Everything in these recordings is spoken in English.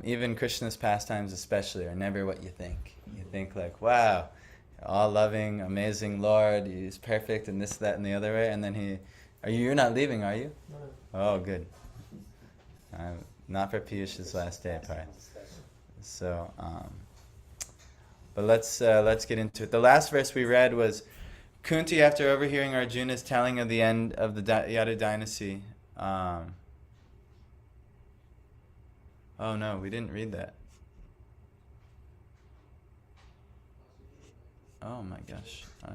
even Krishna's pastimes especially are never what you think. You think like, wow, all loving, amazing Lord, he's perfect and this, that, and the other way, and then you're not leaving, are you? No. Oh, good. Not for Piyush's last day part. So, but let's get into it. The last verse we read was Kunti, after overhearing Arjuna's telling of the end of the Yadu dynasty. Oh no, we didn't read that. Oh my gosh, I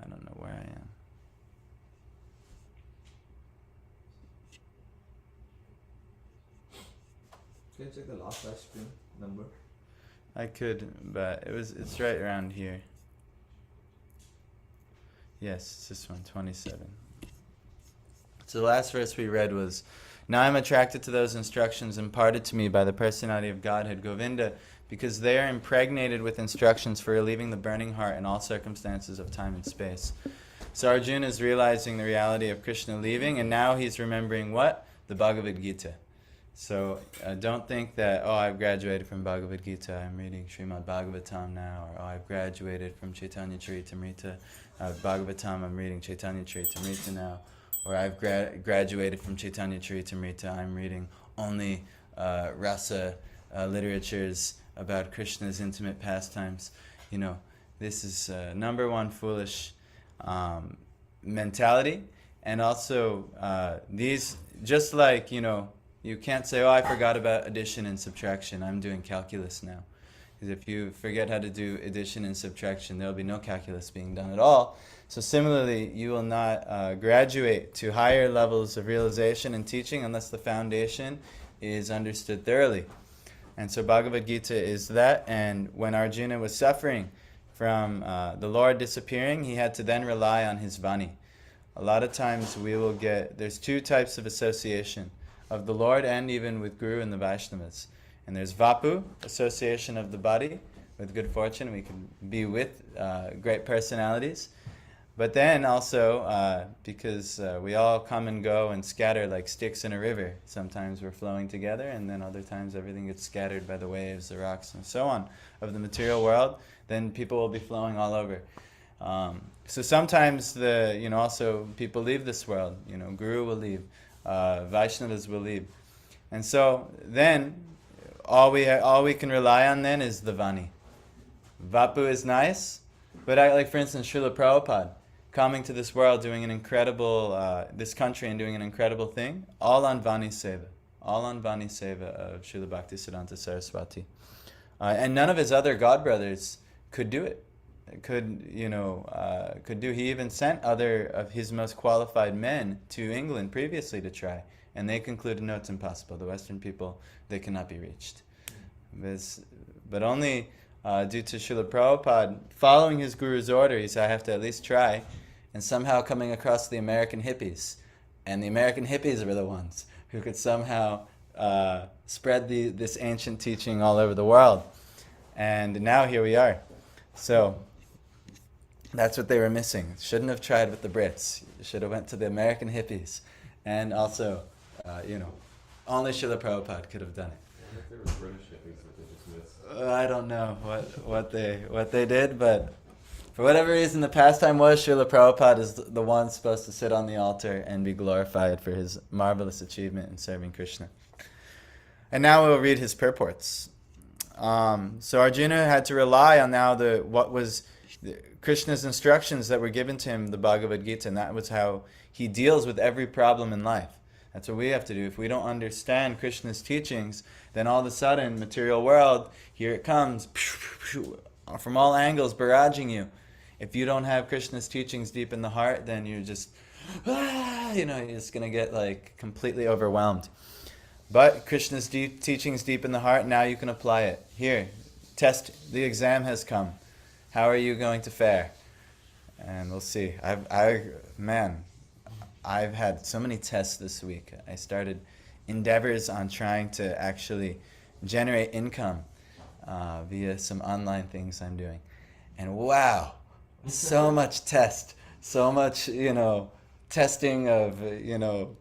don't know where I am. Can you check the last screen number? I could, but it's right around here. Yes, it's this one, 27. So the last verse we read was, now I'm attracted to those instructions imparted to me by the personality of Godhead, Govinda, because they are impregnated with instructions for relieving the burning heart in all circumstances of time and space. So Arjuna is realizing the reality of Krishna leaving, and now he's remembering what? The Bhagavad Gita. So don't think that, oh, I've graduated from Bhagavad Gita, I'm reading Srimad Bhagavatam now, or oh, I've graduated from Chaitanya Charitamrita, Bhagavatam, I'm reading Chaitanya Charitamrita now, or I've graduated from Chaitanya Charitamrita, I'm reading only rasa literatures about Krishna's intimate pastimes. You know, this is number one foolish mentality, and also these, just like, you know, you can't say, oh, I forgot about addition and subtraction, I'm doing calculus now. Because if you forget how to do addition and subtraction, there will be no calculus being done at all. So similarly, you will not graduate to higher levels of realization and teaching unless the foundation is understood thoroughly. And so Bhagavad Gita is that, and when Arjuna was suffering from the Lord disappearing, he had to then rely on his Vani. A lot of times we will get, there's two types of association, of the Lord and even with Guru and the Vaishnavas. And there's Vapu, association of the body, with good fortune. We can be with great personalities. But then also, because we all come and go and scatter like sticks in a river. Sometimes we're flowing together, and then other times everything gets scattered by the waves, the rocks, and so on of the material world. Then people will be flowing all over. So sometimes also people leave this world. You know, Guru will leave. Vaishnavas will leave. And so then all we can rely on then is the Vani. Vapu is nice, but like for instance Srila Prabhupada coming to this world, doing an incredible, this country and doing an incredible thing, all on Vani Seva. All on Vani Seva of Srila Bhaktisiddhanta Saraswati. And none of his other godbrothers could do it. He even sent other of his most qualified men to England previously to try, and they concluded, no, it's impossible. The Western people, they cannot be reached. But only due to Srila Prabhupada following his Guru's order, he said, I have to at least try, and somehow coming across the American hippies. And the American hippies were the ones who could somehow spread this ancient teaching all over the world. And now here we are. So that's what they were missing. Shouldn't have tried with the Brits. You should have went to the American hippies. And also, only Srila Prabhupada could have done it. I wonder if there were British hippies that they just missed. I don't know what they did, but for whatever reason, the pastime was Srila Prabhupada is the one supposed to sit on the altar and be glorified for his marvelous achievement in serving Krishna. And now we'll read his purports. So Arjuna had to rely on now what was Krishna's instructions that were given to him, the Bhagavad Gita, and that was how he deals with every problem in life. That's what we have to do. If we don't understand Krishna's teachings, then all of a sudden, material world, here it comes, from all angles, barraging you. If you don't have Krishna's teachings deep in the heart, then you're just, you're just going to get like completely overwhelmed. But Krishna's teachings deep in the heart, now you can apply it. Here, test, the exam has come. How are you going to fare? And we'll see. I've had so many tests this week. I started endeavors on trying to actually generate income via some online things I'm doing. And wow, so much test, so much, testing of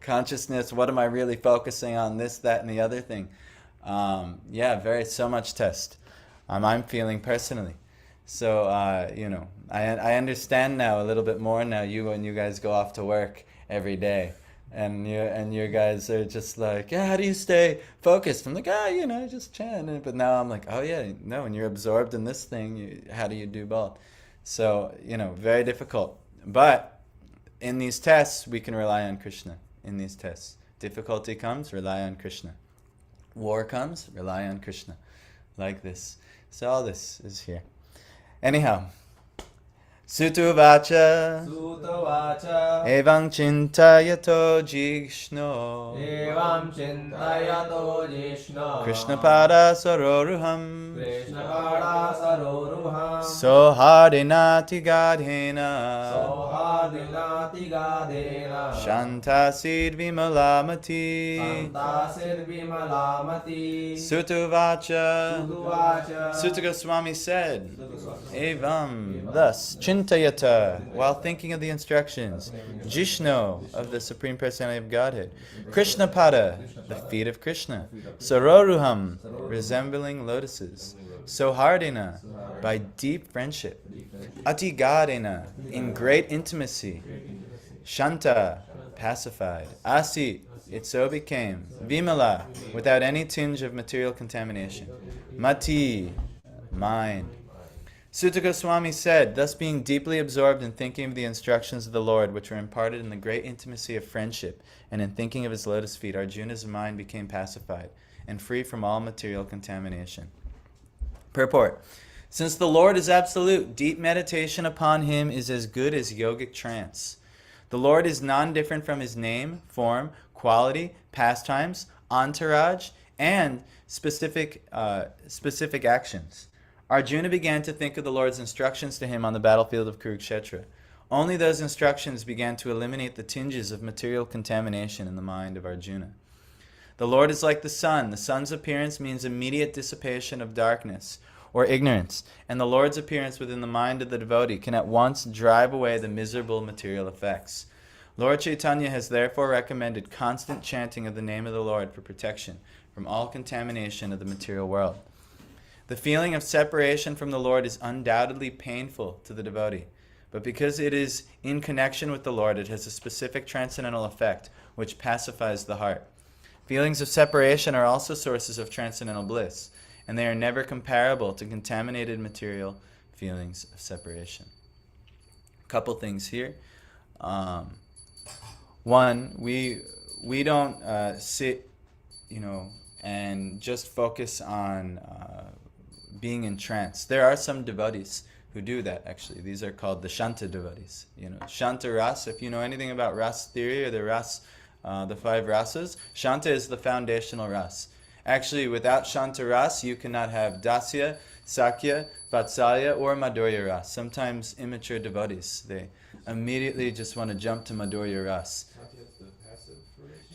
consciousness. What am I really focusing on? This, that, and the other thing. So much test. I'm feeling personally. So I understand now a little bit more now. When you guys go off to work every day, and you guys are just like, yeah, how do you stay focused? I'm like, just chant. But now I'm like, oh yeah, no. When you're absorbed in this thing, how do you do both? So very difficult. But in these tests, we can rely on Krishna. In these tests, difficulty comes, rely on Krishna. War comes, rely on Krishna. Like this. So all this is here. Anyhow. Sutuvacha Evam Chintayato Jishno Krishna Pada Saroruham Sohardinati Gadhena Shantasid Vimalamati Sutuvacha Sutta Goswami said, Evam, thus, Chintayata, while thinking of the instructions, Jishno, of the Supreme Personality of Godhead, Krishna Pada, the feet of Krishna, Saroruham, resembling lotuses, Sohardina, by deep friendship, Atigadena, in great intimacy, Shanta, pacified, Asi, it so became, Vimala, without any tinge of material contamination, Mati, mind. Sutta Goswami said, thus being deeply absorbed in thinking of the instructions of the Lord, which were imparted in the great intimacy of friendship, and in thinking of his lotus feet, Arjuna's mind became pacified and free from all material contamination. Purport. Since the Lord is absolute, deep meditation upon him is as good as yogic trance. The Lord is non-different from his name, form, quality, pastimes, entourage, and specific actions. Arjuna began to think of the Lord's instructions to him on the battlefield of Kurukshetra. Only those instructions began to eliminate the tinges of material contamination in the mind of Arjuna. The Lord is like the sun. The sun's appearance means immediate dissipation of darkness or ignorance, and the Lord's appearance within the mind of the devotee can at once drive away the miserable material effects. Lord Chaitanya has therefore recommended constant chanting of the name of the Lord for protection from all contamination of the material world. The feeling of separation from the Lord is undoubtedly painful to the devotee, but because it is in connection with the Lord, it has a specific transcendental effect which pacifies the heart. Feelings of separation are also sources of transcendental bliss, and they are never comparable to contaminated material feelings of separation. A couple things here. One, we don't sit, and just focus on being in trance. There are some devotees who do that, actually. These are called the Shanta devotees. Shanta Ras, if you know anything about Ras theory or the Ras, the 5 rasas, Shanta is the foundational Ras. Actually, without Shanta Ras, you cannot have Dasya, Sakya, Vatsalya, or Madhurya Ras. Sometimes immature devotees, they immediately just want to jump to Madhurya Ras.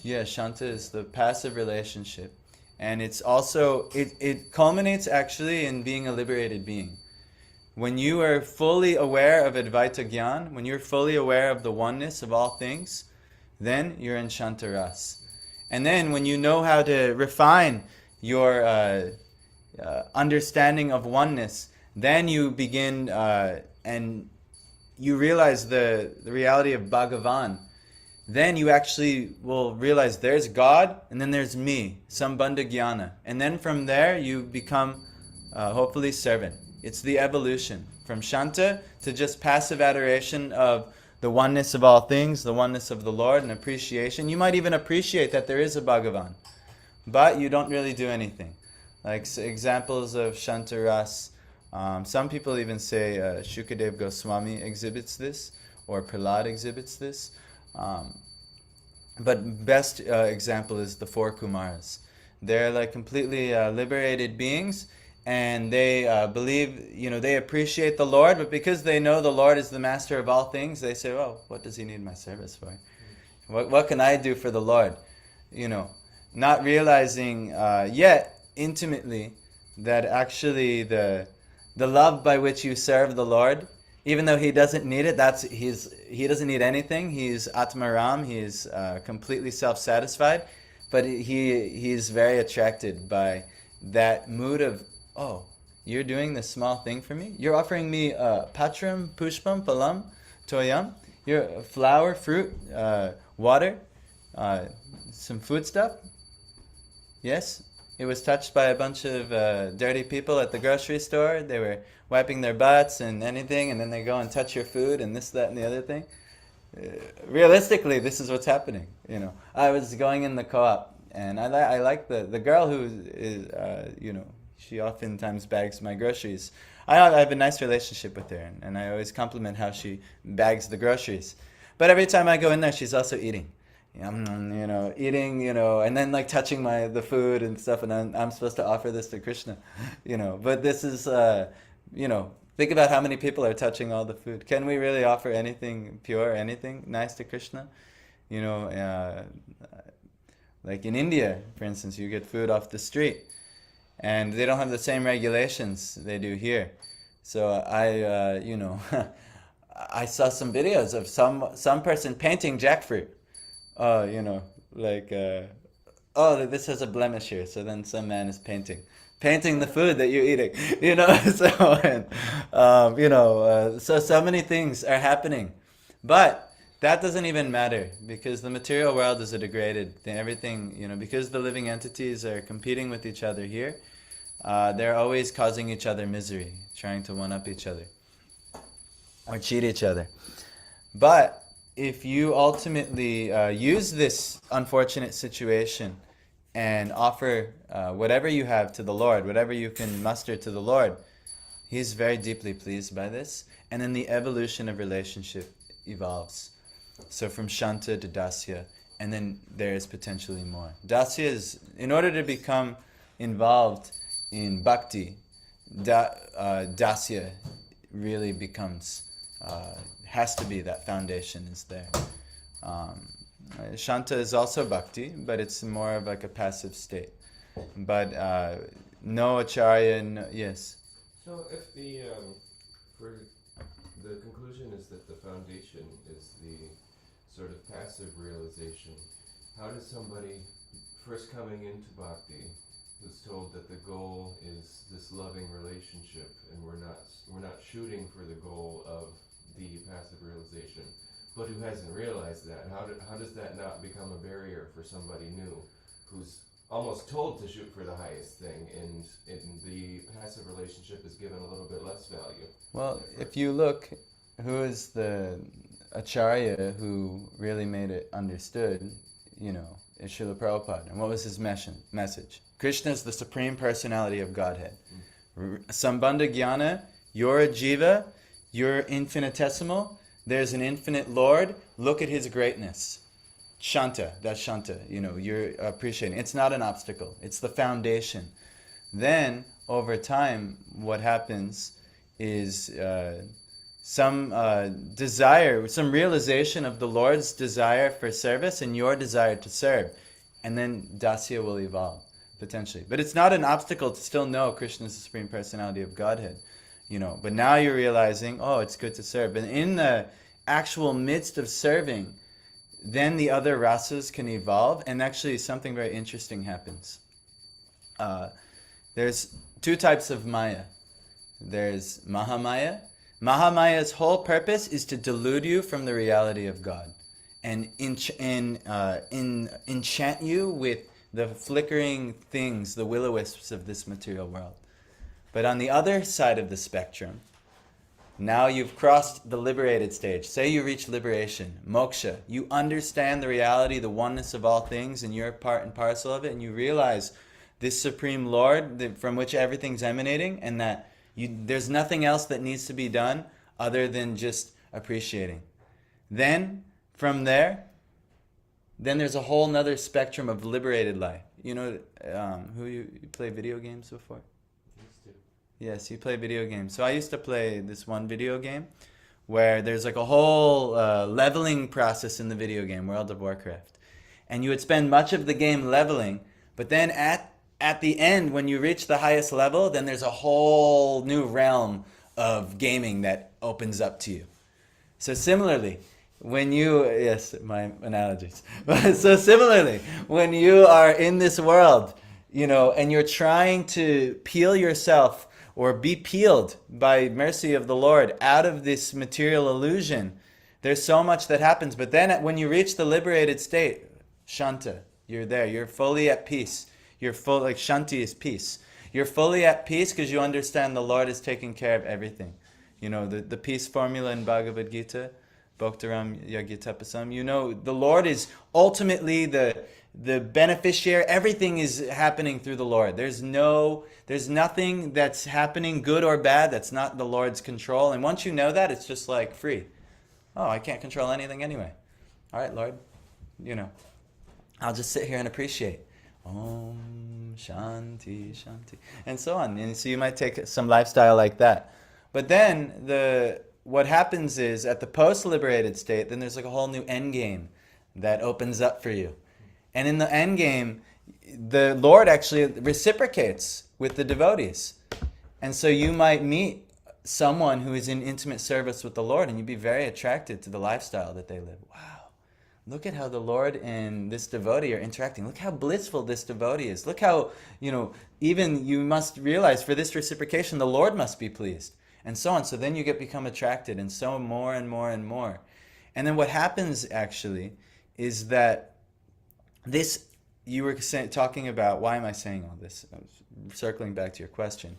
Yeah, Shanta is the passive relationship. And it's also, it culminates actually in being a liberated being. When you are fully aware of Advaita Gyan, when you're fully aware of the oneness of all things, then you're in Shanta Ras. And then when you know how to refine your understanding of oneness, then you begin and you realize the reality of Bhagavan. Then you actually will realize there's God, and then there's me, Sambandha Jnana. And then from there, you become, hopefully, servant. It's the evolution from Shanta to just passive adoration of the oneness of all things, the oneness of the Lord, and appreciation. You might even appreciate that there is a Bhagavan, but you don't really do anything. Like examples of Shanta Ras, some people even say Shukadev Goswami exhibits this, or Prahlad exhibits this. But best example is the 4 Kumaras. They're like completely liberated beings, and they believe, they appreciate the Lord, but because they know the Lord is the master of all things, they say, oh, what does he need my service for? What can I do for the Lord? Not realizing yet intimately that actually the love by which you serve the Lord even though he doesn't need it, he doesn't need anything. He's Atmaram. He's completely self-satisfied, but he's very attracted by that mood of, oh, you're doing this small thing for me. You're offering me patram, pushpam, palam, toyam. You're flour, fruit, water, some food stuff. Yes, it was touched by a bunch of dirty people at the grocery store. They were wiping their butts and anything, and then they go and touch your food and this, that, and the other thing. Realistically, this is what's happening. I was going in the co-op, and I like the girl who is, she oftentimes bags my groceries. I have a nice relationship with her, and I always compliment how she bags the groceries. But every time I go in there, she's also eating. Eating, and then like touching the food and stuff, and I'm supposed to offer this to Krishna, But this is, think about how many people are touching all the food. Can we really offer anything pure, anything nice to Krishna? Like in India, for instance, you get food off the street, and they don't have the same regulations they do here. So I I saw some videos of some person painting jackfruit. This has a blemish here. So then some man is painting the food that you're eating. So many things are happening, but that doesn't even matter, because the material world is a degraded thing. Everything, because the living entities are competing with each other here, they're always causing each other misery, trying to one-up each other or cheat each other. But if you ultimately use this unfortunate situation and offer whatever you have to the Lord, whatever you can muster to the Lord, He's very deeply pleased by this. And then the evolution of relationship evolves. So from Shanta to Dasya, and then there is potentially more. Dasya is, in order to become involved in bhakti, Dasya really becomes, has to be, that foundation is there. Shanta is also bhakti, but it's more of like a passive state. But no acharya, yes. So if for the conclusion is that the foundation is the sort of passive realization, how does somebody first coming into bhakti, who's told that the goal is this loving relationship, and we're not shooting for the goal of the passive realization, but who hasn't realized that, how does that not become a barrier for somebody new who's almost told to shoot for the highest thing, and the passive relationship is given a little bit less value? Well, if you look, who is the acharya who really made it understood, is Srila Prabhupada. And what was his message? Krishna is the Supreme Personality of Godhead. Sambandha Jnana, you're a jiva, you're infinitesimal, there's an infinite Lord, look at His greatness. Shanta, that's Shanta, you're appreciating. It's not an obstacle, it's the foundation. Then, over time, what happens is some desire, some realization of the Lord's desire for service and your desire to serve. And then Dasya will evolve, potentially. But it's not an obstacle to still know Krishna is the Supreme Personality of Godhead. But now you're realizing, oh, it's good to serve. And in the actual midst of serving, then the other rasas can evolve, and actually something very interesting happens. There's two types of Maya. There's Mahamaya. Mahamaya's whole purpose is to delude you from the reality of God and enchant you with the flickering things, the will-o-wisps of this material world. But on the other side of the spectrum, now you've crossed the liberated stage. Say you reach liberation, moksha. You understand the reality, the oneness of all things, and you're part and parcel of it, and you realize this Supreme Lord from which everything's emanating, and that there's nothing else that needs to be done other than just appreciating. Then, from there, then there's a whole nother spectrum of liberated life. Who you play video games before? Yes, you play video games. So I used to play this one video game where there's like a whole leveling process in the video game, World of Warcraft. And you would spend much of the game leveling, but then at the end, when you reach the highest level, then there's a whole new realm of gaming that opens up to you. So similarly, when you, yes, my analogies. So similarly, when you are in this world, and you're trying to peel yourself or be peeled by mercy of the Lord out of this material illusion, there's so much that happens. But then when you reach the liberated state, Shanta, you're there. You're fully at peace. You're full, like Shanti is peace. You're fully at peace because you understand the Lord is taking care of everything. The peace formula in Bhagavad Gita, Bhaktaram Yagitapasam, the Lord is ultimately the beneficiary. Everything is happening through the Lord. There's nothing that's happening, good or bad, that's not the Lord's control. And once you know that, it's just like free. Oh, I can't control anything anyway. All right, Lord, I'll just sit here and appreciate. Om Shanti Shanti, and so on. And so you might take some lifestyle like that. But then what happens is at the post-liberated state, then there's like a whole new end game that opens up for you. And in the end game, the Lord actually reciprocates with the devotees. And so you might meet someone who is in intimate service with the Lord, and you'd be very attracted to the lifestyle that they live. Wow, look at how the Lord and this devotee are interacting. Look how blissful this devotee is. Look how, even you must realize for this reciprocation, the Lord must be pleased. And so on. So then you become attracted, and so more and more and more. And then what happens actually is that this, you were talking about, why am I saying all this? I was circling back to your question.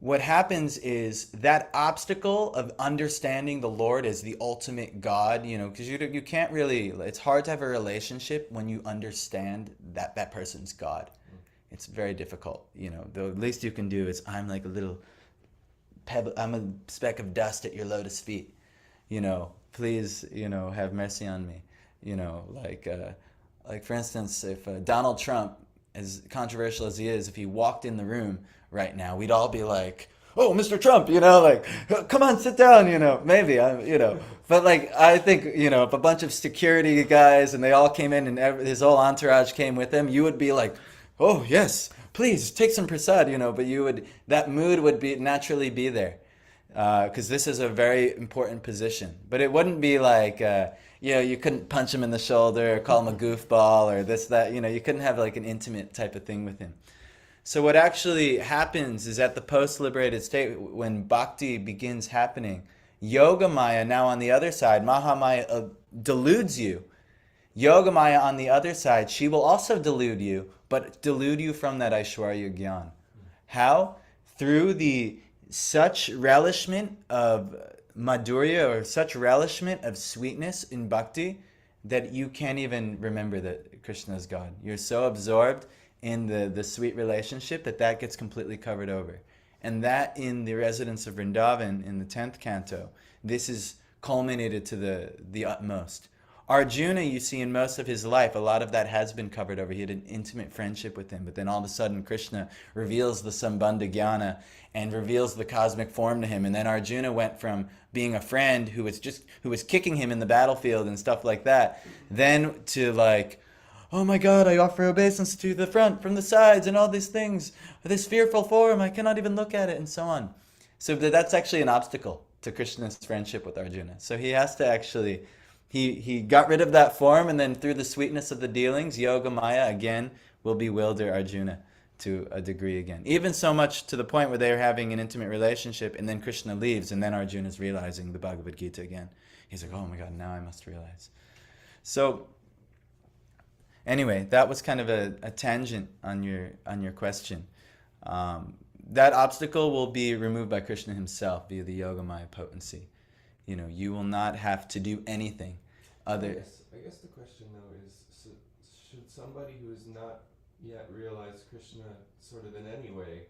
What happens is that obstacle of understanding the Lord as the ultimate God, because you can't really, it's hard to have a relationship when you understand that person's God. It's very difficult. The least you can do is, I'm like a little pebble, I'm a speck of dust at your lotus feet. Please, have mercy on me. Like for instance, if Donald Trump, as controversial as he is, if he walked in the room right now, we'd all be like, "Oh, Mr. Trump, come on, sit down." Maybe but like I think if a bunch of security guys and they all came in and his whole entourage came with him, you would be like, "Oh yes, please take some prasad," But that mood would naturally be there, because this is a very important position. But it wouldn't be like you couldn't punch him in the shoulder or call him a goofball or this, that, you couldn't have like an intimate type of thing with him. So what actually happens is at the post-liberated state, when bhakti begins happening, Yoga Maya now on the other side, Mahamaya deludes you. Yoga Maya on the other side, she will also delude you, but delude you from that Aishwarya Gyan. How? Through such relishment of madhurya, or such relishment of sweetness in bhakti, that you can't even remember that Krishna is God. You're so absorbed in the sweet relationship that gets completely covered over. And that in the residence of Vrindavan in the 10th canto, this is culminated to the utmost. Arjuna, you see in most of his life, a lot of that has been covered over. He had an intimate friendship with him, but then all of a sudden Krishna reveals the Sambandha Jnana and reveals the cosmic form to him. And then Arjuna went from being a friend who was kicking him in the battlefield and stuff like that, then to like, "Oh my God, I offer obeisance to the front, from the sides, and all these things. This fearful form, I cannot even look at it," and so on. So that's actually an obstacle to Krishna's friendship with Arjuna. So he has to actually, he got rid of that form, and then through the sweetness of the dealings, Yoga Maya again will bewilder Arjuna to a degree again. Even so much to the point where they're having an intimate relationship, and then Krishna leaves, and then Arjuna's realizing the Bhagavad Gita again. He's like, "Oh my God, now I must realize." So anyway, that was kind of a tangent on your question. That obstacle will be removed by Krishna himself via the Yogamaya potency. You will not have to do anything other. I guess the question though is, should somebody who has not yet realized Krishna sort of in any way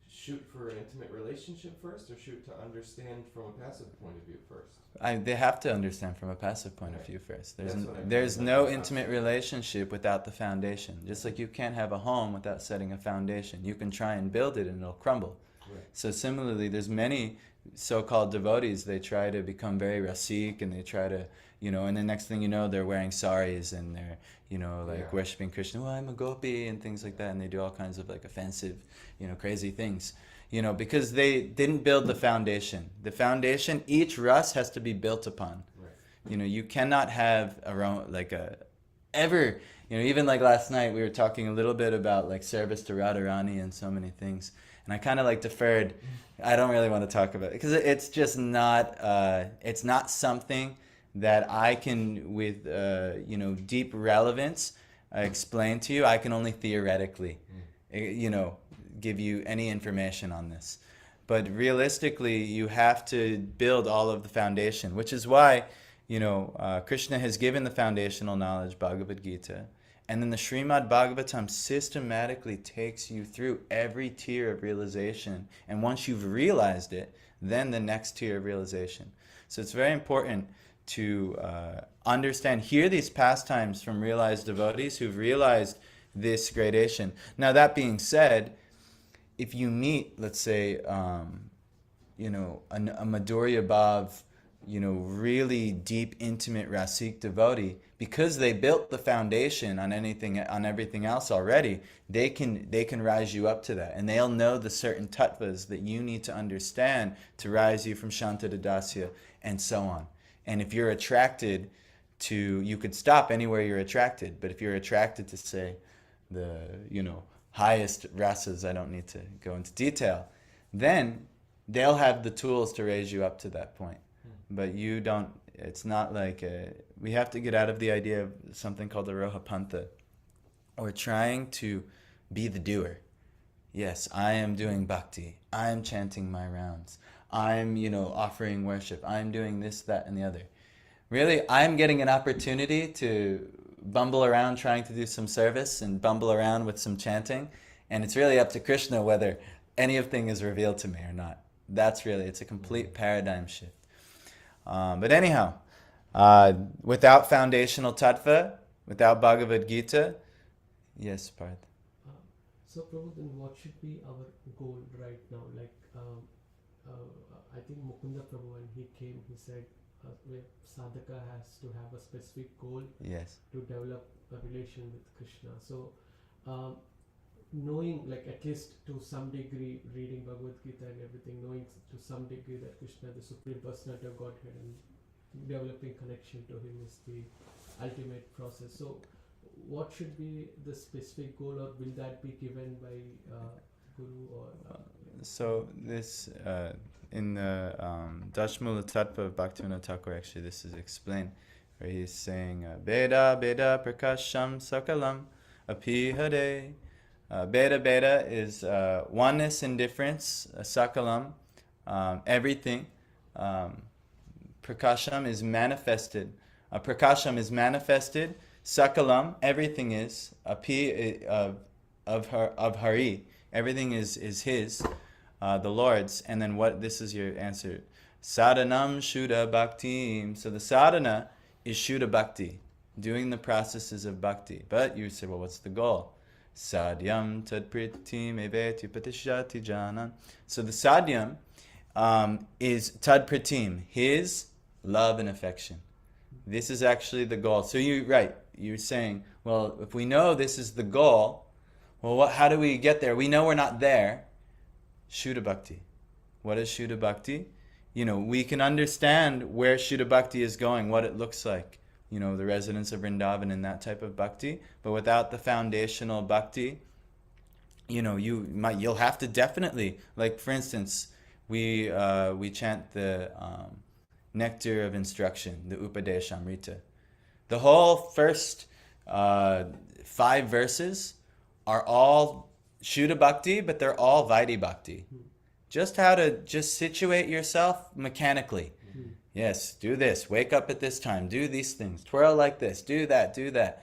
shoot for an intimate relationship first, or shoot to understand from a passive point of view first? They have to understand from a passive point of view first. There's no intimate relationship without the foundation. Just like you can't have a home without setting a foundation. You can try and build it and it'll crumble. Right. So similarly, there's many so-called devotees, they try to become very rasik, and they try to, and the next thing you know, they're wearing saris and they're, worshipping Krishna. "Well, I'm a gopi," and things like that, and they do all kinds of like offensive, crazy things. because they didn't build the foundation. The foundation, each ras has to be built upon. Right. You cannot have even like last night we were talking a little bit about like service to Radharani and so many things. And I kind of like deferred. I don't really want to talk about it because it's just not, it's not something that I can, with, deep relevance, explain to you. I can only theoretically, give you any information on this. But realistically, you have to build all of the foundation, which is why, Krishna has given the foundational knowledge, Bhagavad Gita. And then the Srimad Bhagavatam systematically takes you through every tier of realization. And once you've realized it, then the next tier of realization. So it's very important to understand, hear these pastimes from realized devotees who've realized this gradation. Now, that being said, if you meet, let's say, a Madhurya Bhav, really deep, intimate Rasik devotee, because they built the foundation on everything else already, they can rise you up to that, and they'll know the certain tattvas that you need to understand to rise you from Shanta to Dasya, and so on. And if you're attracted to, you could stop anywhere you're attracted, but if you're attracted to, say, the highest rasas, I don't need to go into detail, then they'll have the tools to raise you up to that point. But you don't, it's not like, we have to get out of the idea of something called the Roha Pantha, or trying to be the doer. Yes, I am doing bhakti. I am chanting my rounds. I'm, offering worship. I'm doing this, that, and the other. Really, I'm getting an opportunity to bumble around trying to do some service and bumble around with some chanting. And it's really up to Krishna whether anything is revealed to me or not. It's a complete paradigm shift. But anyhow, without foundational tattva, without Bhagavad Gita, yes, Parth. So Prabhu, then what should be our goal right now? Like, I think Mukunda Prabhu, when he came, he said, sadhaka has to have a specific goal. Yes. To develop a relation with Krishna. So, knowing, like, at least to some degree, reading Bhagavad Gita and everything, knowing to some degree that Krishna, the Supreme Personality of Godhead, and developing connection to Him is the ultimate process. So, what should be the specific goal, or will that be given by Guru or? So this in the Dashmula Tattva of Bhaktivinoda Thakur, actually this is explained, where he's saying Beda Beda Prakasham Sakalam Api Hare. Beda is oneness and difference, Sakalam, everything. Prakasham is manifested. Prakasham is manifested. Sakalam, everything is. Api of Hari, everything is His, the Lord's. And then this is your answer. Sadhanam Shuddha Bhaktim. So the sadhana is Shuddha Bhakti, doing the processes of bhakti. But you say, well, what's the goal? Sadhyam tad pritim eveti patishati janan. So the sadhyam is tad pritim, His love and affection. This is actually the goal. So you're saying, well, if we know this is the goal, well, how do we get there? We know we're not there. Shuddha Bhakti. What is Shuddha Bhakti? We can understand where Shuddha Bhakti is going, what it looks like. The residents of Vrindavan and that type of bhakti. But without the foundational bhakti, you'll have to definitely, like for instance, we chant the nectar of instruction, the Upadeshamrita. The whole first 5 verses are all Shuddha Bhakti, but they're all Vaidhi Bhakti. Just how to situate yourself mechanically. Yes, do this, wake up at this time, do these things, twirl like this, do that. Atyahara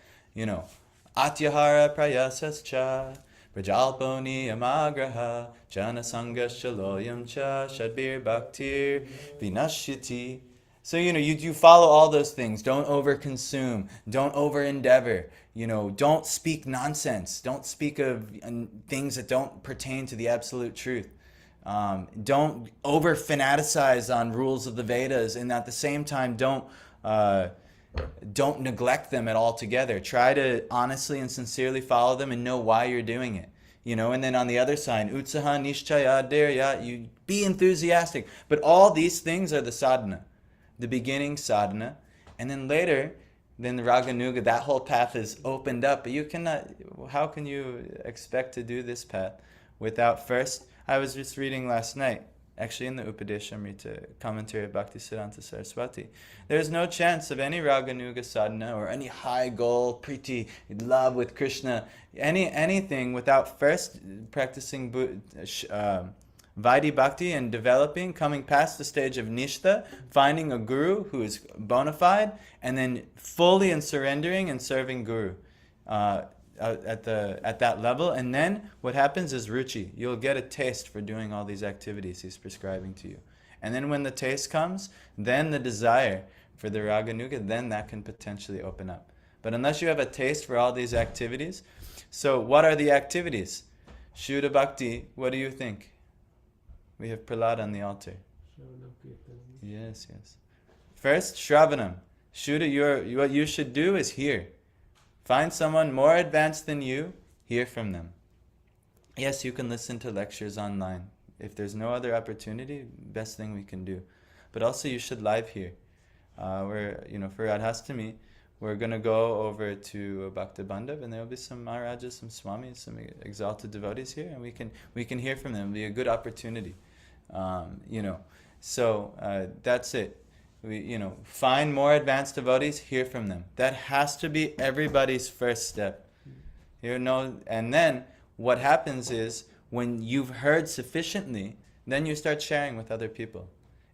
prayasascha, prajalponi amagraha, janasangascha loyam cha, shadbir bhaktir vinashyati. So, you follow all those things. Don't overconsume. Don't over-endeavor. Don't speak nonsense. Don't speak of things that don't pertain to the absolute truth. Don't over-fanaticize on rules of the Vedas, and at the same time, don't neglect them at all together. Try to honestly and sincerely follow them and know why you're doing it. and then on the other side, utsaha, nishchaya, dharya, you be enthusiastic. But all these things are the sadhana, the beginning sadhana, and then later, then the Raganuga, that whole path is opened up. But you cannot, how can you expect to do this path without first, I was just reading last night, actually in the Upadeshamrita commentary of Bhaktisiddhanta Saraswati, there's no chance of any Raganuga sadhana or any high goal, priti, love with Krishna, anything without first practicing Vaidhi Bhakti and developing, coming past the stage of Nishtha, finding a guru who is bona fide, and then fully and surrendering and serving Guru at that level. And then what happens is ruchi. You'll get a taste for doing all these activities he's prescribing to you. And then when the taste comes, then the desire for the Raganuga, then that can potentially open up. But unless you have a taste for all these activities, so what are the activities? Shuddha Bhakti, what do you think? We have Prahlad on the altar. Shravanam Kirtanam. Yes. First, Shravanam. Shuddha, what you should do is hear. Find someone more advanced than you, hear from them. Yes, you can listen to lectures online. If there's no other opportunity, best thing we can do. But also you should live hear. For Radhastami, we're going to go over to Bhakta Bandhav, and there will be some Maharajas, some Swamis, some exalted devotees here, and we can hear from them. It'll be a good opportunity. So that's it. Find more advanced devotees, hear from them. That has to be everybody's first step. And then what happens is, when you've heard sufficiently, then you start sharing with other people.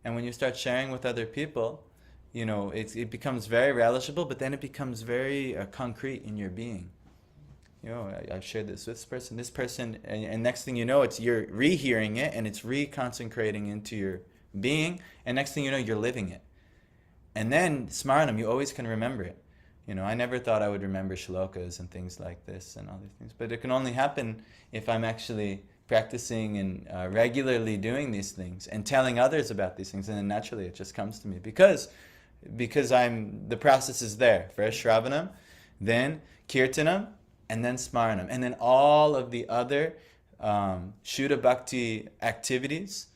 And when you start sharing with other people, it becomes very relishable, but then it becomes very concrete in your being. I've shared this with this person, and next thing you know, you're rehearing it, and it's reconsecrating into your being, and next thing you know, you're living it. And then smaranam, you always can remember it. I never thought I would remember shlokas and things like this and all these things, but it can only happen if I'm actually practicing and regularly doing these things and telling others about these things, and then naturally it just comes to me because the process is there. First Shravanam, then Kirtanam, and then Smaranam, and then all of the other Shuddha Bhakti activities,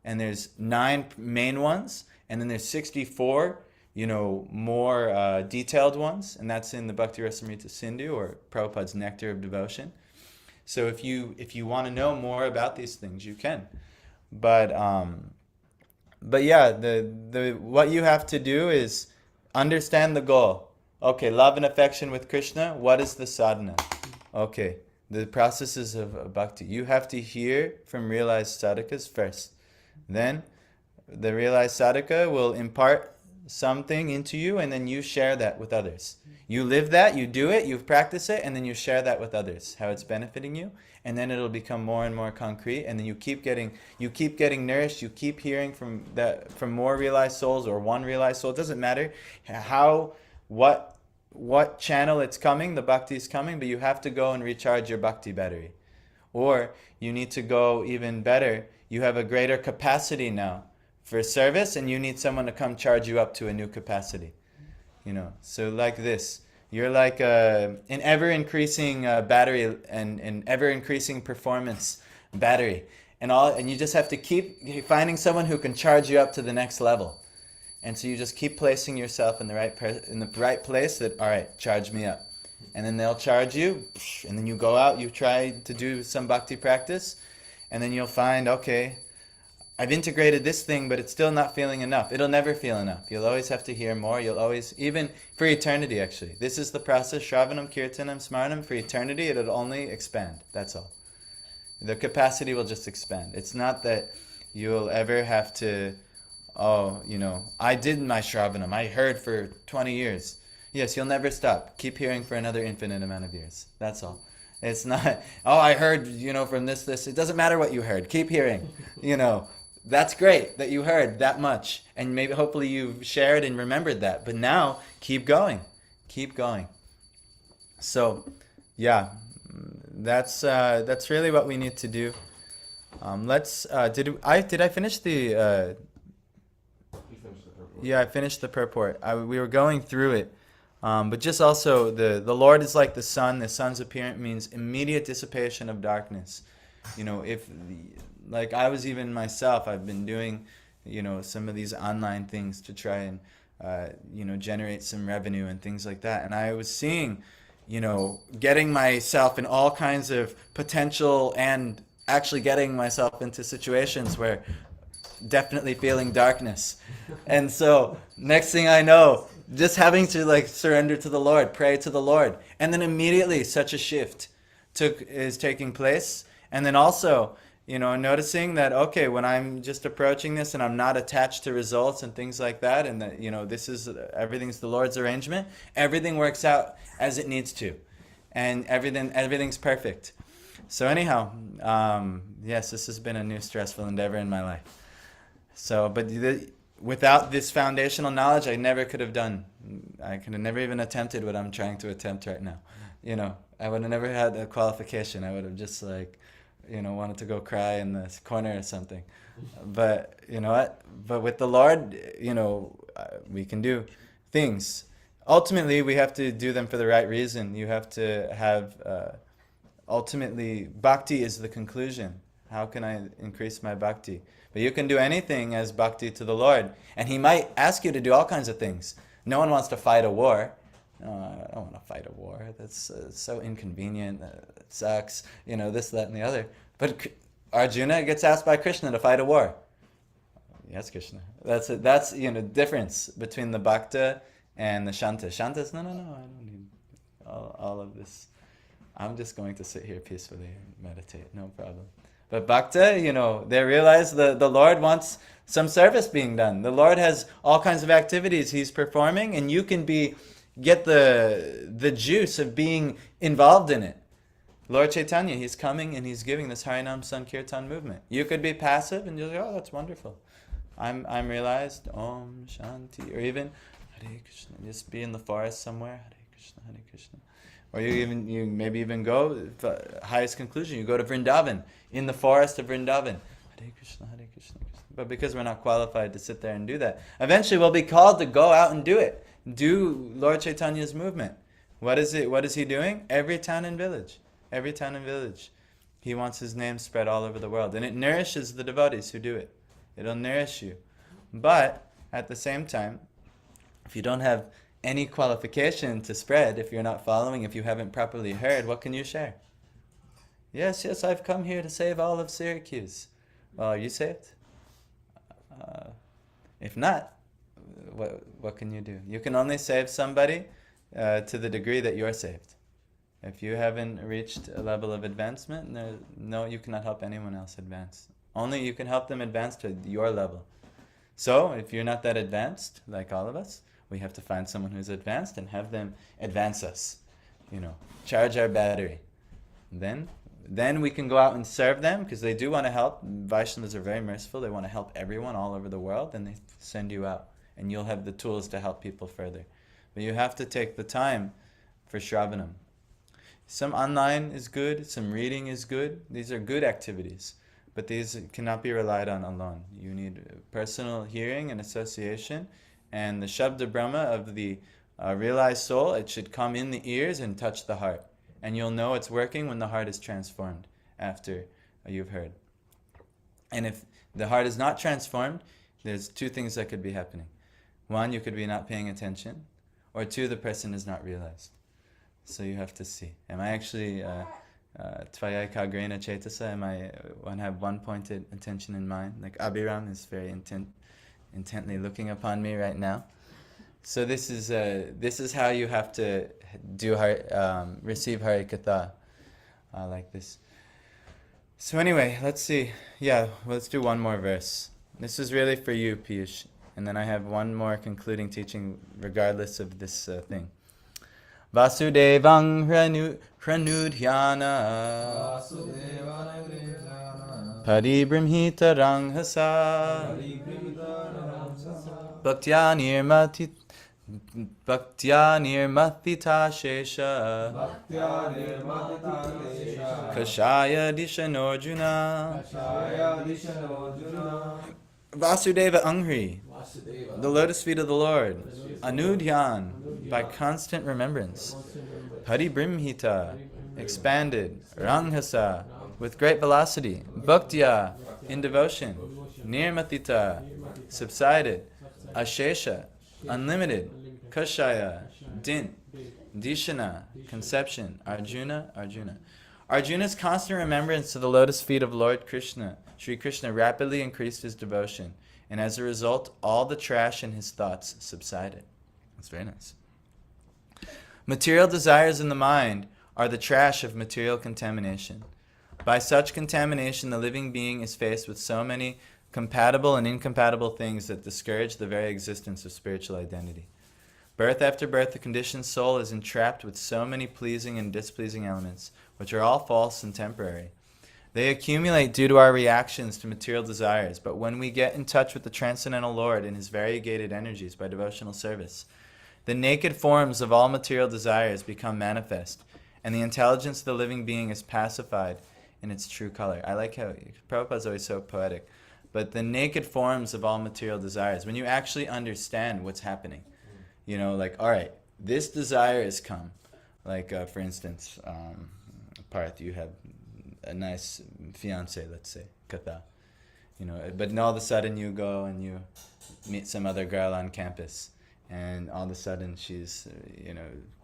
and there's 9 main ones, and then there's 64 more detailed ones, and that's in the Bhakti Rasamrita Sindhu, or Prabhupada's Nectar of Devotion. So if you want to know more about these things, you can. But yeah, the what you have to do is understand the goal. Okay, love and affection with Krishna. What is the sadhana? Okay, the processes of bhakti. You have to hear from realized sadhakas first. Then the realized sadhaka will impart something into you, and then you share that with others. You live that, you do it, you practice it, and then you share that with others, how it's benefiting you, and then it'll become more and more concrete, and then you keep getting nourished, you keep hearing from more realized souls or one realized soul. It doesn't matter what channel it's coming, the bhakti is coming, but you have to go and recharge your bhakti battery. Or you need to go even better, you have a greater capacity now for service, and you need someone to come charge you up to a new capacity. So like this, you're like an ever-increasing battery and an ever-increasing performance battery, and you just have to keep finding someone who can charge you up to the next level. And so you just keep placing yourself in the right place. That, all right, charge me up, and then they'll charge you, and then you go out, you try to do some bhakti practice, and then you'll find, okay, I've integrated this thing, but it's still not feeling enough. It'll never feel enough. You'll always have to hear more. You'll always, even for eternity actually. This is the process, Shravanam, Kirtanam, Smaranam. For eternity, it'll only expand. That's all. The capacity will just expand. It's not that you'll ever have to, I did my Shravanam. I heard for 20 years. Yes, you'll never stop. Keep hearing for another infinite amount of years. That's all. It's not, I heard, from this. It doesn't matter what you heard. Keep hearing, That's great that you heard that much, and maybe hopefully you've shared and remembered that. But now, keep going. So, yeah, that's really what we need to do. Did I finish the? You finished the purport. Yeah, I finished the purport. We were going through it. But just also, the Lord is like the sun. The sun's appearance means immediate dissipation of darkness. Like I was even myself, I've been doing, some of these online things to try and, generate some revenue and things like that. And I was seeing, getting myself in all kinds of potential and actually getting myself into situations where definitely feeling darkness. And so next thing I know, just having to surrender to the Lord, pray to the Lord. And then immediately such a shift is taking place. And then also, noticing that, okay, when I'm just approaching this and I'm not attached to results and things like that, and that, everything's the Lord's arrangement, everything works out as it needs to. And everything's perfect. So anyhow, yes, this has been a new stressful endeavor in my life. So, but without this foundational knowledge, I could have never even attempted what I'm trying to attempt right now. I would have never had a qualification. I would have just wanted to go cry in the corner or something. But you know what? But with the Lord, we can do things. Ultimately, we have to do them for the right reason. You have to have, ultimately, bhakti is the conclusion. How can I increase my bhakti? But you can do anything as bhakti to the Lord. And He might ask you to do all kinds of things. No one wants to fight a war. No, I don't want to fight a war. That's so inconvenient. It sucks. This, that, and the other. But Arjuna gets asked by Krishna to fight a war. Yes, Krishna. That's difference between the bhakta and the shanta. Shanta's, no, I don't need all of this. I'm just going to sit here peacefully and meditate. No problem. But bhakta, they realize the Lord wants some service being done. The Lord has all kinds of activities He's performing, and you can get the juice of being involved in it. Lord Chaitanya, He's coming and He's giving this Harinam Sankirtan movement. You could be passive and you're like, oh, that's wonderful. I'm realized, Om Shanti, or even Hare Krishna. Just be in the forest somewhere, Hare Krishna, Hare Krishna. Or you maybe even go, highest conclusion, you go to Vrindavan, in the forest of Vrindavan. Hare Krishna, Hare Krishna, Krishna. But because we're not qualified to sit there and do that, eventually we'll be called to go out and do it. Do Lord Chaitanya's movement. What is He doing? Every town and village. Every town and village. He wants His name spread all over the world. And it nourishes the devotees who do it. It'll nourish you. But at the same time, if you don't have any qualification to spread, if you're not following, if you haven't properly heard, what can you share? Yes, I've come here to save all of Syracuse. Well, are you saved? If not, what can you do? You can only save somebody to the degree that you're saved. If you haven't reached a level of advancement, no, you cannot help anyone else advance. Only you can help them advance to your level. So, if you're not that advanced, like all of us, we have to find someone who's advanced and have them advance us. Charge our battery. Then we can go out and serve them, because they do want to help. Vaishnavas are very merciful. They want to help everyone all over the world, and they send you out. And you'll have the tools to help people further. But you have to take the time for Shravanam. Some online is good, some reading is good. These are good activities, but these cannot be relied on alone. You need personal hearing and association, and the Shabda Brahma of the realized soul, it should come in the ears and touch the heart. And you'll know it's working when the heart is transformed after you've heard. And if the heart is not transformed, there's two things that could be happening. One, you could be not paying attention, or two, the person is not realized. So you have to see. Am I actually Tvaya Kagrena Chetasa? Am I have one-pointed attention in mind? Like Abhiram is very intently looking upon me right now. So this is how you have to do receive Hari Katha like this. So anyway, let's see. Yeah, let's do one more verse. This is really for you, Piyush. And then I have one more concluding teaching regardless of this thing. Vasudevang hranudhyana Paribrimhita ranghasa Bhaktya nirmathita shesha Kashaya dishanorjuna Vasudeva Angri. Vasudeva. The lotus feet of the Lord. Anudhyan, by constant remembrance. Paribrimhita, expanded. Ranghasa, with great velocity. Bhaktya, in devotion. Nirmatita, subsided. Ashesha, unlimited. Kashaya, dint. Dishana, conception. Arjuna. Arjuna's constant remembrance to the lotus feet of Lord Krishna, Sri Krishna, rapidly increased his devotion, and as a result, all the trash in his thoughts subsided. That's very nice. Material desires in the mind are the trash of material contamination. By such contamination, the living being is faced with so many compatible and incompatible things that discourage the very existence of spiritual identity. Birth after birth, the conditioned soul is entrapped with so many pleasing and displeasing elements, which are all false and temporary. They accumulate due to our reactions to material desires, but when we get in touch with the Transcendental Lord and his variegated energies by devotional service, the naked forms of all material desires become manifest, and the intelligence of the living being is pacified in its true color. I like how Prabhupada's always so poetic. But the naked forms of all material desires, when you actually understand what's happening, like, all right, this desire has come. Like, for instance, Parth, you have a nice fiance, let's say, Katha. But then all of a sudden you go and you meet some other girl on campus, and all of a sudden she's,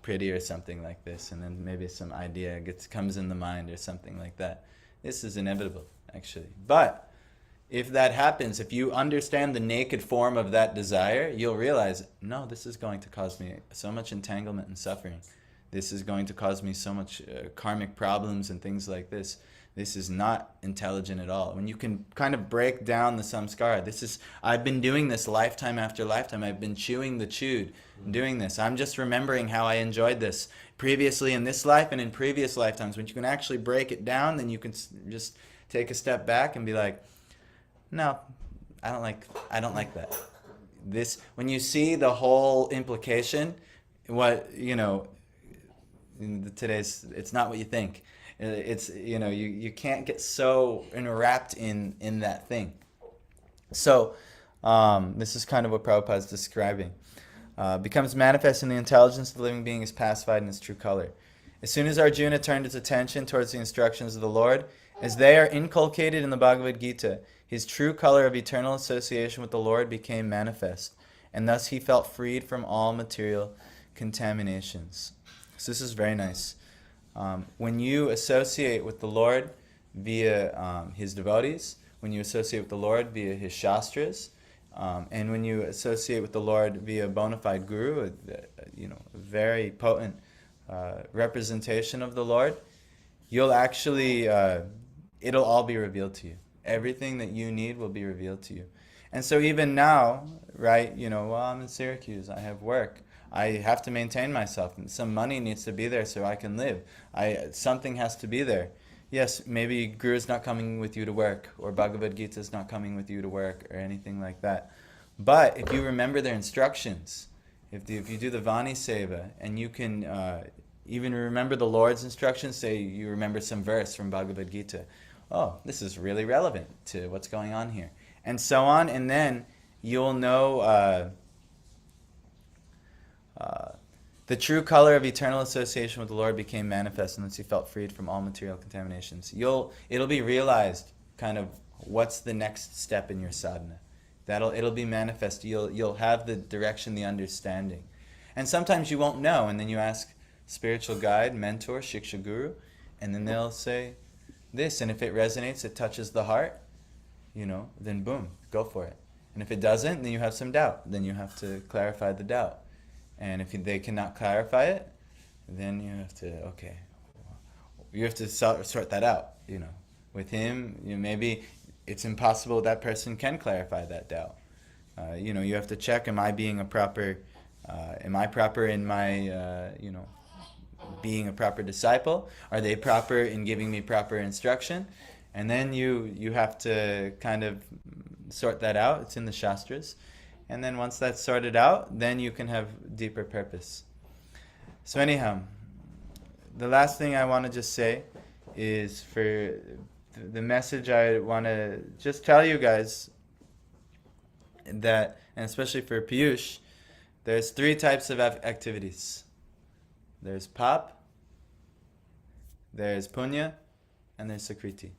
pretty or something like this, and then maybe some idea comes in the mind or something like that. This is inevitable, actually. But if that happens, if you understand the naked form of that desire, you'll realize, no, this is going to cause me so much entanglement and suffering. This is going to cause me so much karmic problems and things like this. This is not intelligent at all. When you can kind of break down the samskara, I've been doing this lifetime after lifetime. I've been chewing the chewed, doing this. I'm just remembering how I enjoyed this previously in this life and in previous lifetimes. When you can actually break it down, then you can just take a step back and be like, no, I don't like that. When you see the whole implication, it's not what you think. It's, you can't get so enwrapped in that thing. So, this is kind of what Prabhupada is describing. Becomes manifest in the intelligence of the living being is pacified in its true color. As soon as Arjuna turned his attention towards the instructions of the Lord, as they are inculcated in the Bhagavad Gita, his true color of eternal association with the Lord became manifest, and thus he felt freed from all material contaminations. So this is very nice. When you associate with the Lord via his devotees, when you associate with the Lord via his shastras, and when you associate with the Lord via a bona fide guru, a very potent representation of the Lord, you'll actually, it'll all be revealed to you. Everything that you need will be revealed to you. And so even now, right, I'm in Syracuse, I have work. I have to maintain myself, and some money needs to be there so I can live. Something has to be there. Yes, maybe Guru's not coming with you to work, or Bhagavad Gita's not coming with you to work, or anything like that. But if you remember their instructions, if you do the Vani Seva, and you can even remember the Lord's instructions, say you remember some verse from Bhagavad Gita, oh, this is really relevant to what's going on here, and so on, and then you'll know the true color of eternal association with the Lord became manifest, and thus he felt freed from all material contaminations. It'll be realized kind of what's the next step in your sadhana. It'll be manifest. You'll have the direction, the understanding, and sometimes you won't know, and then you ask spiritual guide, mentor, shiksha guru, and then they'll say this, and if it resonates, it touches the heart, then boom, go for it. And if it doesn't, then you have some doubt. Then you have to clarify the doubt. And if they cannot clarify it, then you have to sort that out. With him, maybe it's impossible that person can clarify that doubt. You have to check: am I proper in my being a proper disciple? Are they proper in giving me proper instruction? And then you have to kind of sort that out. It's in the Shastras. And then once that's sorted out, then you can have deeper purpose. So anyhow, the last thing I want to just say is, for the message I want to just tell you guys, that, and especially for Piyush, there's 3 types of activities. There's pap, there's punya, and there's sukriti.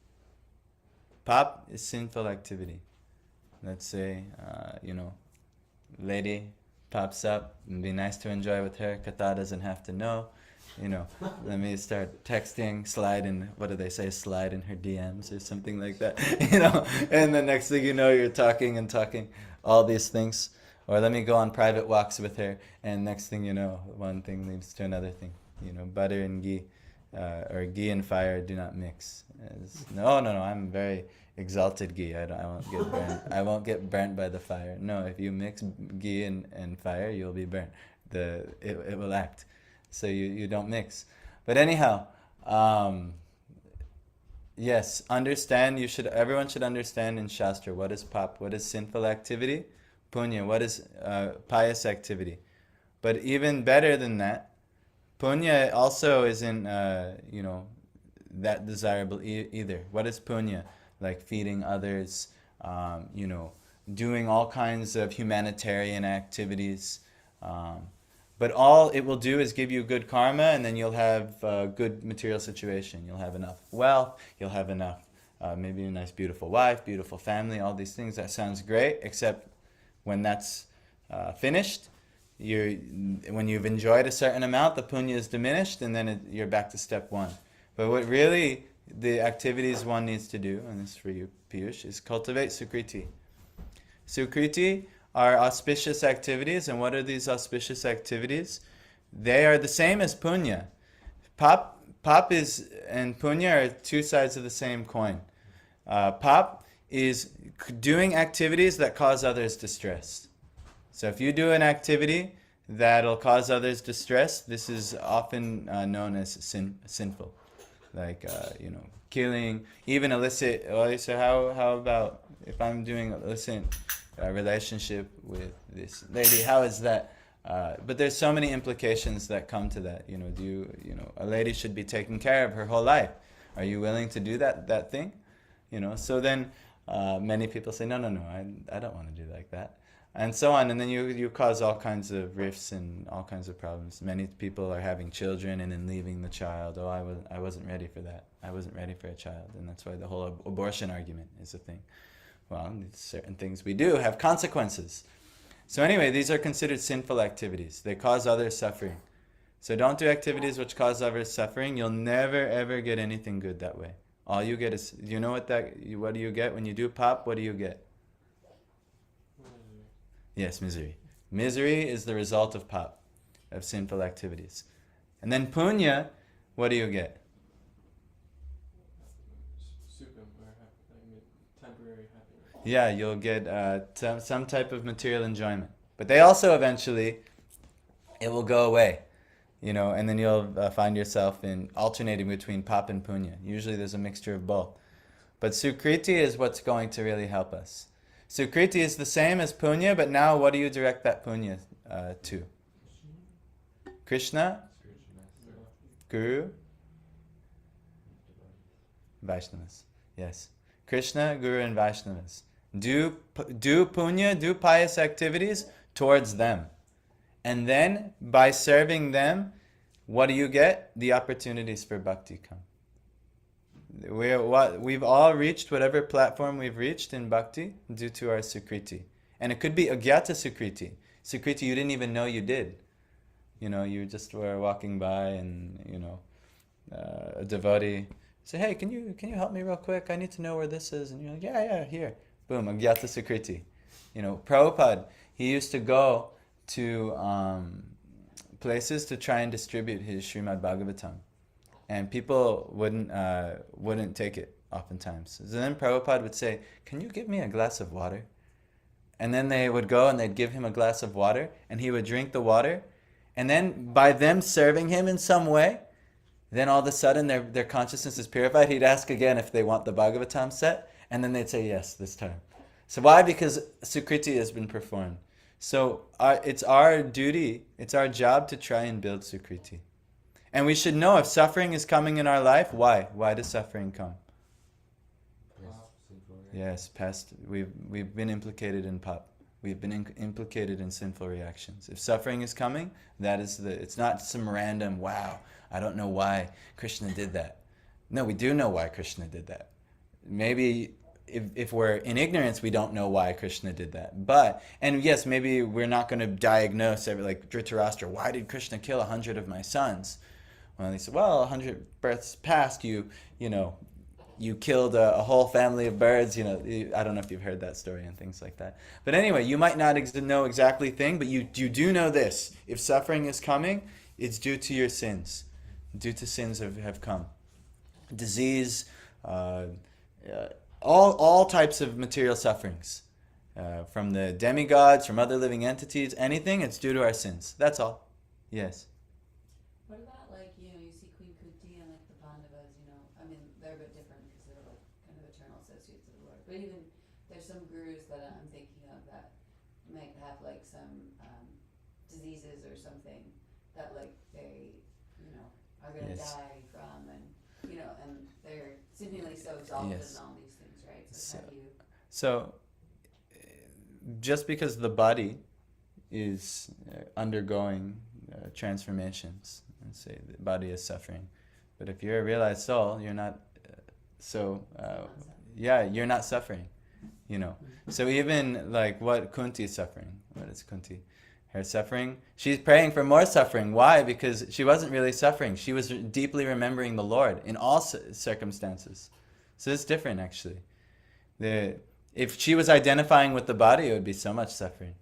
Pap is sinful activity. Let's say, lady pops up, and be nice to enjoy with her. Katha doesn't have to know. Let me start texting, slide in her DMs or something like that. And the next thing you know, you're talking, all these things. Or let me go on private walks with her, and next thing you know, one thing leads to another thing. Butter and ghee, or ghee and fire do not mix. No, I'm very exalted ghee. I won't get burnt. I won't get burnt by the fire. No, if you mix ghee and fire, you'll be burnt. It will act. So you don't mix. But anyhow, yes, understand. Everyone should understand in Shastra what is pap, what is sinful activity, punya, what is pious activity. But even better than that, punya also isn't that desirable either. What is punya? Like feeding others, doing all kinds of humanitarian activities. But all it will do is give you good karma, and then you'll have a good material situation. You'll have enough wealth, you'll have enough, maybe a nice beautiful wife, beautiful family, all these things. That sounds great, except when that's finished, when you've enjoyed a certain amount, the punya is diminished, and then you're back to step 1. But what really the activities one needs to do, and this is for you, Piyush, is cultivate sukriti. Sukriti are auspicious activities, and what are these auspicious activities? They are the same as punya. Pap and punya are 2 sides of the same coin. Pap is doing activities that cause others distress. So if you do an activity that'll cause others distress, this is often known as sinful. Like, killing, even illicit. So how about if I'm doing illicit relationship with this lady? How is that? But there's so many implications that come to that. A lady should be taken care of her whole life. Are you willing to do that thing? So then many people say, no, I don't want to do like that. And so on, and then you cause all kinds of rifts and all kinds of problems. Many people are having children and then leaving the child. Oh, I wasn't ready for that. I wasn't ready for a child, and that's why the whole abortion argument is a thing. Well, certain things we do have consequences. So anyway, these are considered sinful activities. They cause others suffering. So don't do activities which cause others suffering. You'll never ever get anything good that way. All you get is, what do you get when you do pap? What do you get? Yes, misery. Misery is the result of pap, of sinful activities. And then punya, what do you get? Temporary happiness. Yeah, you'll get some type of material enjoyment. But they also eventually, it will go away, and then you'll find yourself in alternating between pap and punya. Usually there's a mixture of both. But sukriti is what's going to really help us. Sukriti is the same as punya, but now what do you direct that punya to? Krishna, Guru, Vaishnavas. Yes. Krishna, Guru, and Vaishnavas. Do punya, do pious activities towards them. And then, by serving them, what do you get? The opportunities for bhakti come. We've all reached whatever platform we've reached in bhakti due to our sukriti. And it could be agyata sukriti. Sukriti you didn't even know you did. You just were walking by and, a devotee say, hey, can you help me real quick? I need to know where this is. And you're like, yeah, here. Boom, agyata sukriti. Prabhupada, he used to go to places to try and distribute his Srimad Bhagavatam. And people wouldn't take it oftentimes. So then Prabhupada would say, can you give me a glass of water? And then they would go and they'd give him a glass of water, and he would drink the water. And then by them serving him in some way, then all of a sudden their consciousness is purified. He'd ask again if they want the Bhagavatam set, and then they'd say yes this time. So why? Because Sukriti has been performed. So it's our duty, it's our job to try and build Sukriti. And we should know if suffering is coming in our life, why? Why does suffering come? Yes, past. We've been implicated in pap. We've been implicated in sinful reactions. If suffering is coming, it's not some random, wow, I don't know why Krishna did that. No, we do know why Krishna did that. Maybe if we're in ignorance, we don't know why Krishna did that. But, and yes, maybe we're not going to diagnose like Dhritarashtra, why did Krishna kill 100 of my sons? Well, he said, well, 100 births past, you killed a whole family of birds. I don't know if you've heard that story and things like that. But anyway, you might not know exactly thing, but you do know this. If suffering is coming, it's due to your sins. Due to sins have come. Disease, all types of material sufferings. From the demigods, from other living entities, anything, it's due to our sins. That's all. Yes. What about you see Queen Kunti and the Pandavas, I mean, they're a bit different because they're kind of eternal associates of the Lord. But even there's some gurus that I'm thinking of that might have some diseases or something that they, are going to die from, and and they're seemingly so exalted Yes. in all these things, right? So how do you? So, just because the body is undergoing transformations, and say the body is suffering, but if you're a realized soul, you're not. You're not suffering. So even what Kunti is suffering. What is Kunti? Her suffering. She's praying for more suffering. Why? Because she wasn't really suffering. She was deeply remembering the Lord in all circumstances. So it's different, actually. If she was identifying with the body, it would be so much suffering.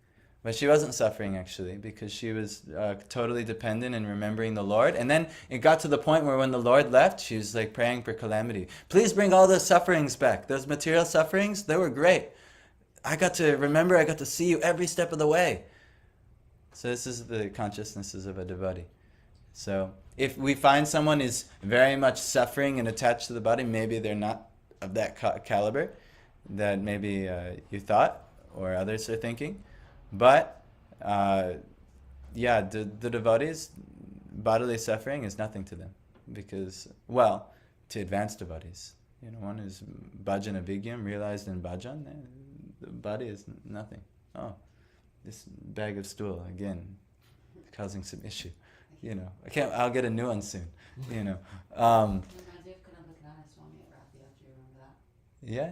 But she wasn't suffering, actually, because she was totally dependent and remembering the Lord. And then it got to the point where when the Lord left, she was praying for calamity. Please bring all those sufferings back. Those material sufferings, they were great. I got to see you every step of the way. So this is the consciousnesses of a devotee. So if we find someone is very much suffering and attached to the body, maybe they're not of that caliber that maybe you thought or others are thinking. But the devotees, bodily suffering is nothing to them. Because, to advanced devotees, one is bhajan avigyam, realized in bhajan, the body is nothing. Oh, this bag of stool, again, causing some issue. I'll get a new one soon. It reminds me of Kananakanana Swami at Rathia. Do you remember that? Yeah,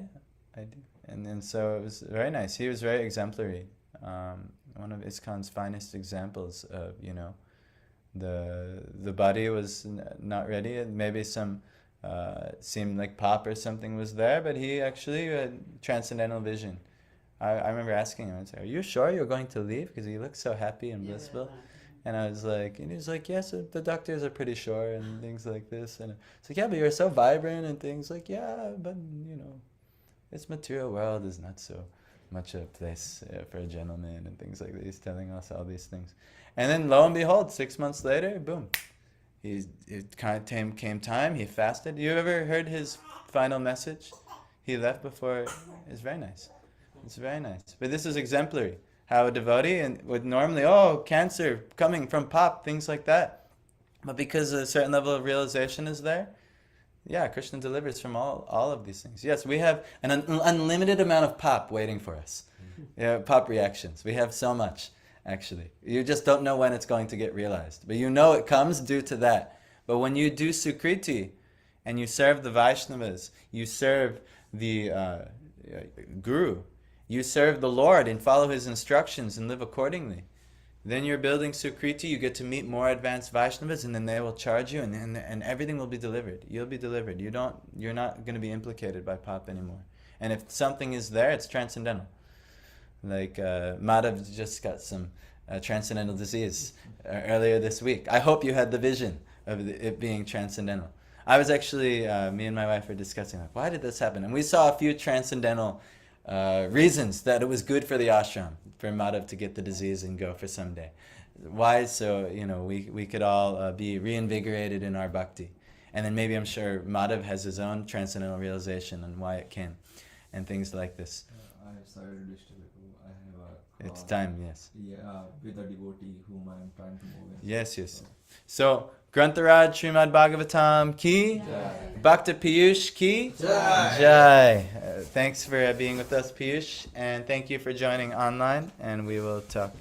I do. And then so it was very nice. He was very exemplary. One of ISKCON's finest examples of, the body was not ready, and maybe some seemed like pop or something was there, but he actually had transcendental vision. I remember asking him, I said, are you sure you're going to leave? Because he looked so happy and blissful. And I was and he was yes, the doctors are pretty sure and things like this. And it's yeah, but you're so vibrant and things yeah, but this material world is not so much a place for a gentleman and things like that. He's telling us all these things. And then lo and behold, 6 months later, boom. It kind of came time, he fasted. You ever heard his final message? He left before, it's very nice. It's very nice. But this is exemplary. How a devotee would normally, cancer coming from pop, things like that. But because a certain level of realization is there, Krishna delivers from all of these things. Yes, we have an unlimited amount of pop waiting for us. Pop reactions. We have so much, actually. You just don't know when it's going to get realized. But it comes due to that. But when you do Sukriti, and you serve the Vaishnavas, you serve the Guru, you serve the Lord and follow His instructions and live accordingly, then you're building Sukriti, you get to meet more advanced Vaishnavas, and then they will charge you, and everything will be delivered. You'll be delivered. You're not going to be implicated by pop anymore. And if something is there, it's transcendental. Madhav just got some transcendental disease earlier this week. I hope you had the vision of it being transcendental. I was actually, me and my wife were discussing, why did this happen? And we saw a few transcendental reasons that it was good for the ashram, for Madhav to get the disease and go for someday. Why? So, we could all be reinvigorated in our bhakti. And then maybe I'm sure Madhav has his own transcendental realization on why it came and things like this. I have started to distribute. I have a It's call, time, yes. Yeah, with a devotee whom I am trying to move in. Yes, yes. So, Grantharaj Srimad Bhagavatam ki, Jai. Bhakta Piyush ki, Jai. Jai. Thanks for being with us, Piyush, and thank you for joining online, and we will talk